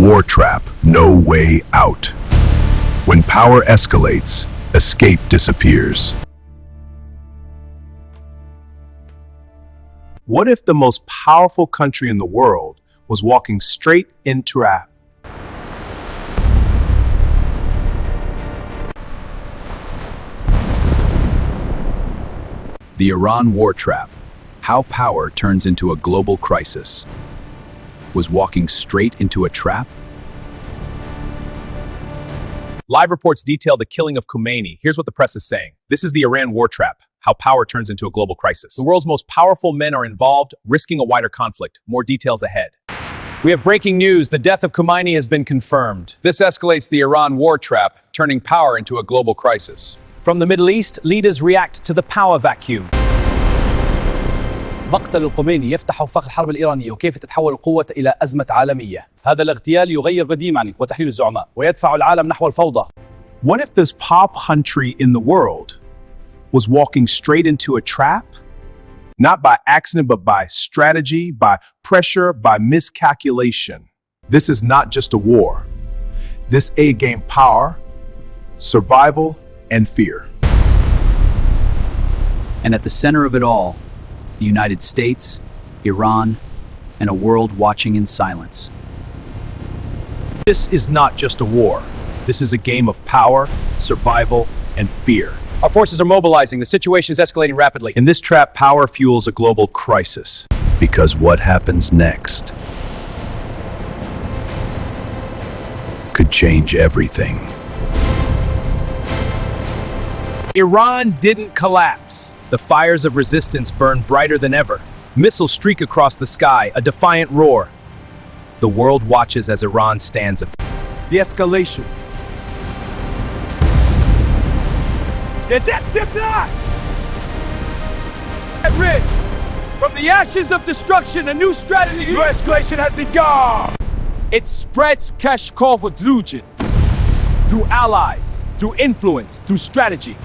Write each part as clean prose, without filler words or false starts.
war trap, no way out. When power escalates, escape disappears. What if the most powerful country in the world was walking straight into a trap? The Iran war trap, how power turns into a global crisis. Was walking straight into a trap? Live reports detail the killing of Khomeini. Here's what the press is saying. This is the Iran war trap, how power turns into a global crisis. The world's most powerful men are involved, risking a wider conflict. More details ahead. We have breaking news. The death of Khomeini has been confirmed. This escalates the Iran war trap, turning power into a global crisis. From the Middle East, leaders react to the power vacuum. مقتل الخميني يفتح آفاق الحرب الإيرانية وكيف تتحول القوة إلى أزمة عالمية. هذا الاغتيال يغير قديما وتحليل الزعماء ويدفع العالم نحو الفوضى. What if this top country in the world was walking straight into a trap? Not by accident, but by strategy, by pressure, by miscalculation. This is not just a war. This aid gained power, survival, and fear. And at the center of it all, the United States, Iran, and a world watching in silence. This is not just a war. This is a game of power, survival, and fear. Our forces are mobilizing. The situation is escalating rapidly. In this trap, power fuels a global crisis. Because what happens next could change everything. Iran didn't collapse. The fires of resistance burn brighter than ever. Missiles streak across the sky, a defiant roar. The world watches as Iran stands up. The escalation. Rich, from the ashes of destruction, a new strategy. New escalation has begun. It spreads Kashkov through allies, through influence, through strategy.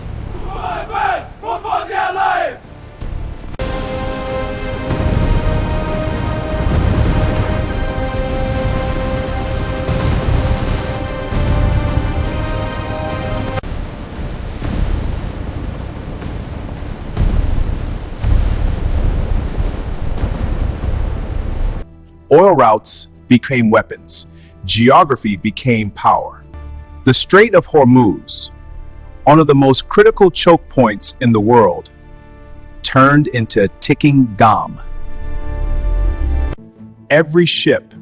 Oil routes became weapons. Geography became power. The Strait of Hormuz, one of the most critical choke points in the world, turned into a ticking bomb. Every ship,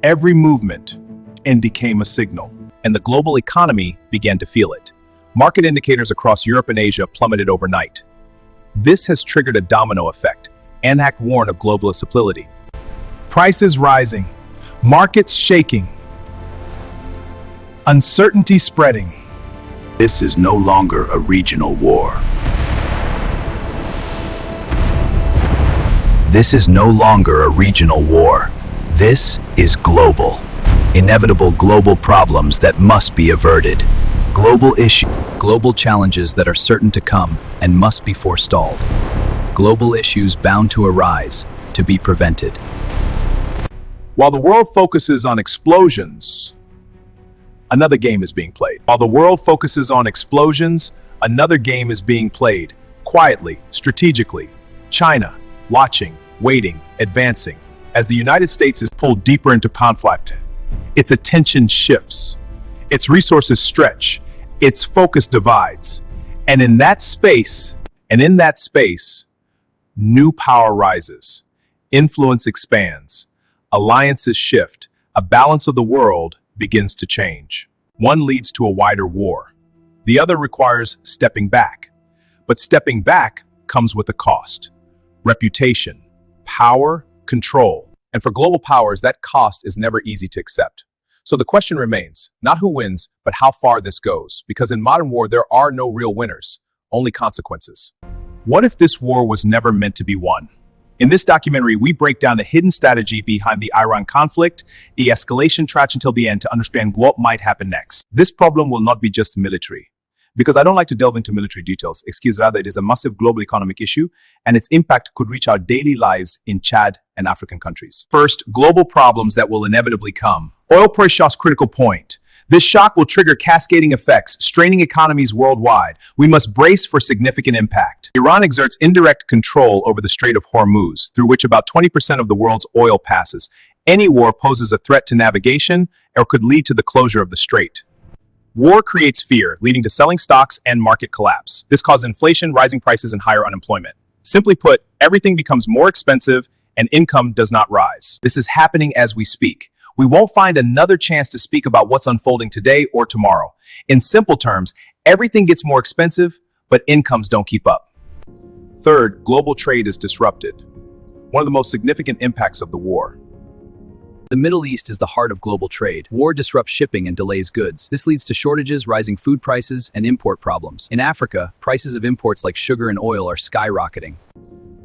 every movement, and became a signal. And the global economy began to feel it. Market indicators across Europe and Asia plummeted overnight. This has triggered a domino effect. ANAC warned of global instability. Prices rising, markets shaking, uncertainty spreading. This is no longer a regional war. This is no longer a regional war. This is global. Inevitable global problems that must be averted. Global issue. Global challenges that are certain to come and must be forestalled. Global issues bound to arise, to be prevented. While the world focuses on explosions, another game is being played. While the world focuses on explosions, another game is being played. Quietly, strategically. China, watching, waiting, advancing. As the United States is pulled deeper into conflict, its attention shifts. Its resources stretch. Its focus divides. And in that space, new power rises. Influence expands. Alliances shift. A balance of the world begins to change. One leads to a wider war. The other requires stepping back. But stepping back comes with a cost. Reputation, power, control. And for global powers, that cost is never easy to accept. So the question remains, not who wins, but how far this goes. Because in modern war, there are no real winners, only consequences. What if this war was never meant to be won? In this documentary, we break down the hidden strategy behind the Iran conflict, the escalation track until the end to understand what might happen next. This problem will not be just military. Because I don't like to delve into military details, excuse rather, it is a massive global economic issue, and its impact could reach our daily lives in Chad and African countries. First, global problems that will inevitably come. Oil price shock's critical point. This shock will trigger cascading effects, straining economies worldwide. We must brace for significant impact. Iran exerts indirect control over the Strait of Hormuz, through which about 20% of the world's oil passes. Any war poses a threat to navigation or could lead to the closure of the strait. War creates fear, leading to selling stocks and market collapse. This causes inflation, rising prices, and higher unemployment. Simply put, everything becomes more expensive and income does not rise. This is happening as we speak. We won't find another chance to speak about what's unfolding today or tomorrow. In simple terms, everything gets more expensive, but incomes don't keep up. Third, global trade is disrupted. One of the most significant impacts of the war. The Middle East is the heart of global trade. War disrupts shipping and delays goods. This leads to shortages, rising food prices, and import problems. In Africa, prices of imports like sugar and oil are skyrocketing.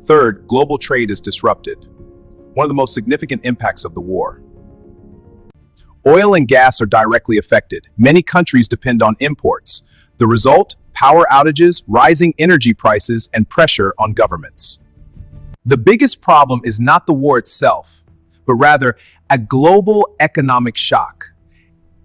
Third, global trade is disrupted. One of the most significant impacts of the war. Oil and gas are directly affected. Many countries depend on imports. The result, power outages, rising energy prices, and pressure on governments. The biggest problem is not the war itself, but rather a global economic shock.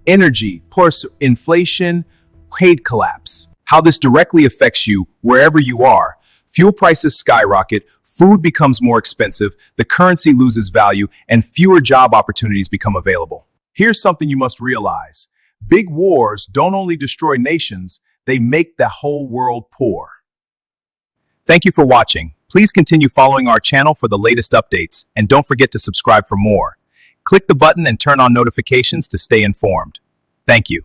Energy, plus inflation, trade collapse. How this directly affects you wherever you are. Fuel prices skyrocket, food becomes more expensive, the currency loses value, and fewer job opportunities become available. Here's something you must realize. Big wars don't only destroy nations, they make the whole world poor. Thank you for watching. Please continue following our channel for the latest updates, and don't forget to subscribe for more. Click the button and turn on notifications to stay informed. Thank you.